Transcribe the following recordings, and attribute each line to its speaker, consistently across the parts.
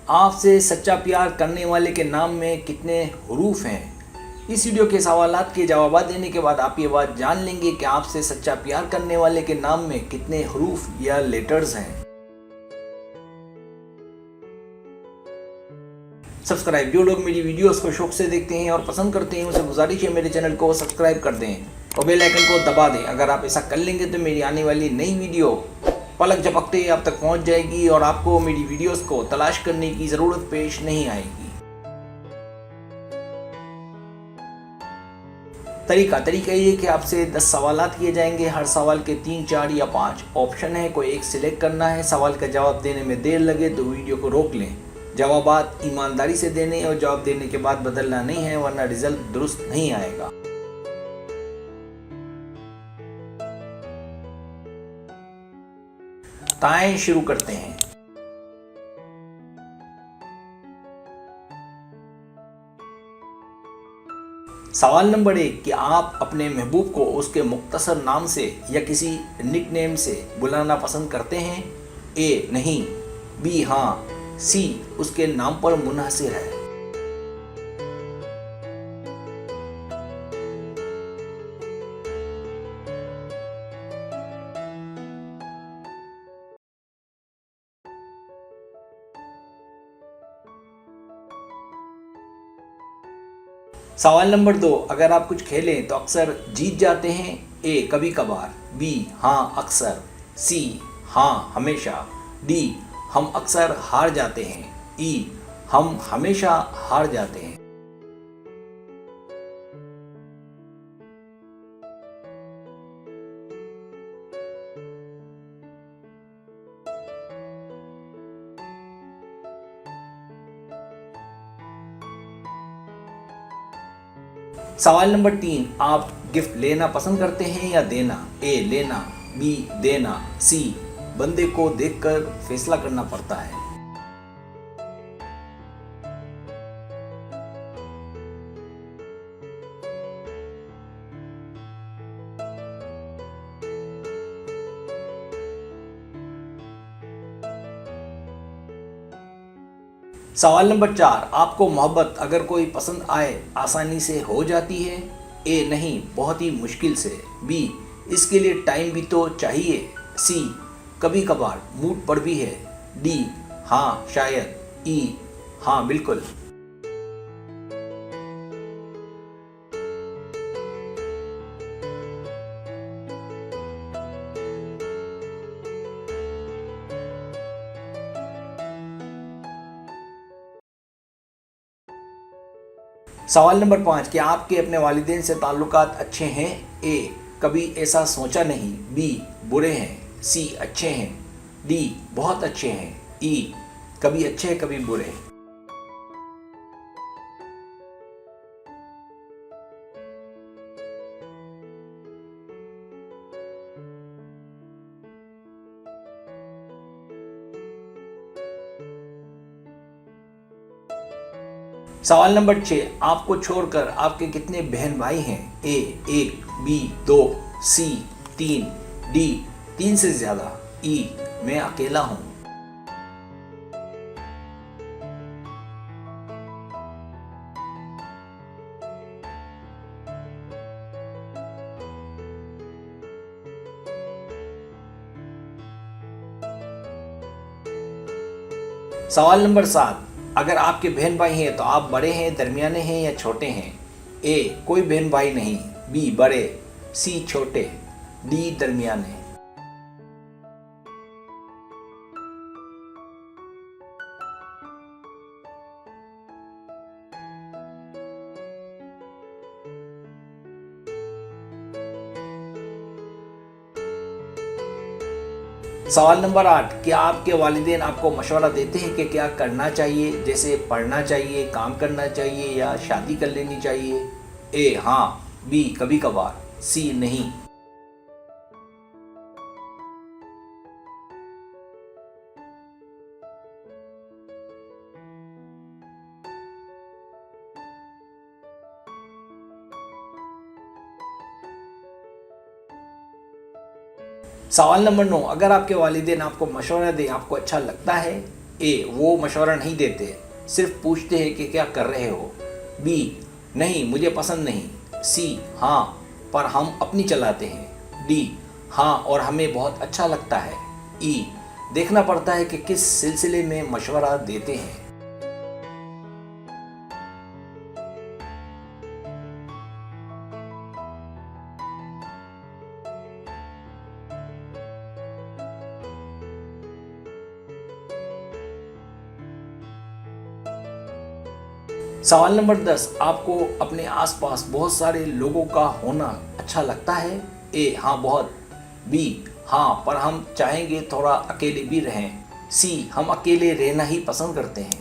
Speaker 1: आपसे सच्चा प्यार करने वाले के नाम में कितने हरूफ हैं। इस वीडियो के सवालात के जवाब देने के बाद आप ये बात जान लेंगे कि आपसे सच्चा प्यार करने वाले के नाम में कितने हरूफ या लेटर्स हैं। सब्सक्राइब, जो लोग मेरी वीडियोस को शौक से देखते हैं और पसंद करते हैं उनसे गुजारिश है मेरे चैनल को सब्सक्राइब कर दें और बेल आइकन को दबा दें। अगर आप ऐसा कर लेंगे तो मेरी आने वाली नई वीडियो पलक झपकते ही आप तक पहुंच जाएगी और आपको मेरी वीडियोस को तलाश करने की ज़रूरत पेश नहीं आएगी। तरीका ये कि आपसे 10 सवालात किए जाएंगे। हर सवाल के 3, 4 या 5 ऑप्शन है, कोई एक सिलेक्ट करना है। सवाल का जवाब देने में देर लगे तो वीडियो को रोक लें। जवाबात ईमानदारी से देने और जवाब देने के बाद बदलना नहीं है, वरना रिजल्ट दुरुस्त नहीं आएगा। तो आइए शुरू करते हैं। सवाल नंबर 1 कि आप अपने महबूब को उसके मुख्तसर नाम से या किसी निकनेम से बुलाना पसंद करते हैं? ए नहीं, बी हाँ, सी उसके नाम पर मुनहसिर है। सवाल नंबर 2 अगर आप कुछ खेलें तो अक्सर जीत जाते हैं? ए कभी कभार, बी हाँ अक्सर, सी हाँ हमेशा, डी हम अक्सर हार जाते हैं, ई हम हमेशा हार जाते हैं। सवाल नंबर 3 आप गिफ्ट लेना पसंद करते हैं या देना? ए लेना, बी देना, सी बंदे को देखकर फैसला करना पड़ता है। सवाल नंबर 4 आपको मोहब्बत अगर कोई पसंद आए आसानी से हो जाती है? ए नहीं, बहुत ही मुश्किल से, बी इसके लिए टाइम भी तो चाहिए, सी कभी कभार मूड पर भी है, डी हाँ शायद, ई हाँ बिल्कुल। सवाल नंबर 5 क्या आपके अपने वालिदैन से ताल्लुकात अच्छे हैं? ए कभी ऐसा सोचा नहीं, बी बुरे हैं, सी अच्छे हैं, डी बहुत अच्छे हैं, ई कभी अच्छे कभी बुरे। सवाल नंबर 6 आपको छोड़कर आपके कितने बहन भाई हैं? ए 1, बी 2, सी 3, डी 3 से ज्यादा, ई मैं अकेला हूं। सवाल नंबर 7 अगर आपके बहन भाई हैं तो आप बड़े हैं, दरमियाने हैं या छोटे हैं? ए कोई बहन भाई नहीं, बी बड़े, सी छोटे, डी दरमियाने। सवाल नंबर 8 क्या आपके वालिदैन आपको मशवरा देते हैं कि क्या करना चाहिए, जैसे पढ़ना चाहिए, काम करना चाहिए या शादी कर लेनी चाहिए? ए हाँ, बी कभी कभार, सी नहीं। सवाल नंबर 9 अगर आपके वालिदैन आपको मशवरा दें आपको अच्छा लगता है? ए वो मशवरा नहीं देते, सिर्फ पूछते हैं कि क्या कर रहे हो। बी नहीं मुझे पसंद नहीं। सी हाँ पर हम अपनी चलाते हैं। डी हाँ और हमें बहुत अच्छा लगता है। ई देखना पड़ता है कि किस सिलसिले में मशवरा देते हैं। सवाल नंबर 10, आपको अपने आसपास बहुत सारे लोगों का होना अच्छा लगता है। ए हाँ बहुत। बी हाँ पर हम चाहेंगे थोड़ा अकेले भी रहें। सी हम अकेले रहना ही पसंद करते हैं।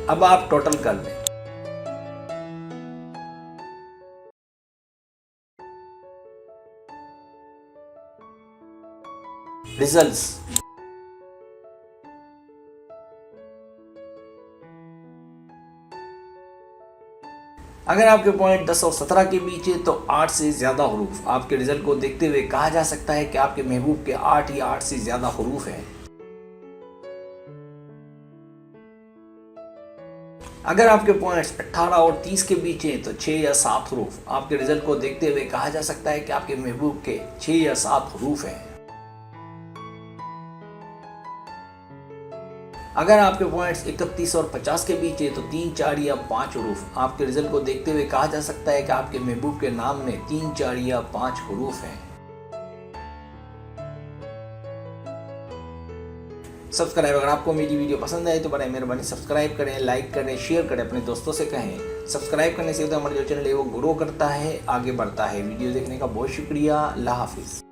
Speaker 1: अब आप टोटल कर लें। रिजल्ट्स। अगर आपके पॉइंट 10 और 17 के बीच है तो 8 से ज़्यादा हरूफ। आपके रिजल्ट को देखते हुए कहा जा सकता है कि आपके महबूब के 8 या 8 से ज़्यादा हरूफ हैं। अगर आपके पॉइंट्स 18 और 30 के बीच हैं तो 6 या 7 हरूफ। आपके रिजल्ट को देखते हुए कहा जा सकता है कि आपके महबूब के 6 या 7 हरूफ हैं। अगर आपके पॉइंट्स 31 और 50 के बीच है तो 3, 4 या 5 हरूफ। आपके रिजल्ट को देखते हुए कहा जा सकता है कि आपके महबूब के नाम में 3, 4 या 5 हरूफ हैं। सब्सक्राइब, अगर आपको मेरी वीडियो पसंद आए तो बड़े मेहरबानी सब्सक्राइब करें, लाइक करें, शेयर करें, अपने दोस्तों से कहें। सब्सक्राइब करने से हमारा जो चैनल है वो ग्रो करता है, आगे बढ़ता है। वीडियो देखने का बहुत शुक्रिया। अल्लाह हाफिज़।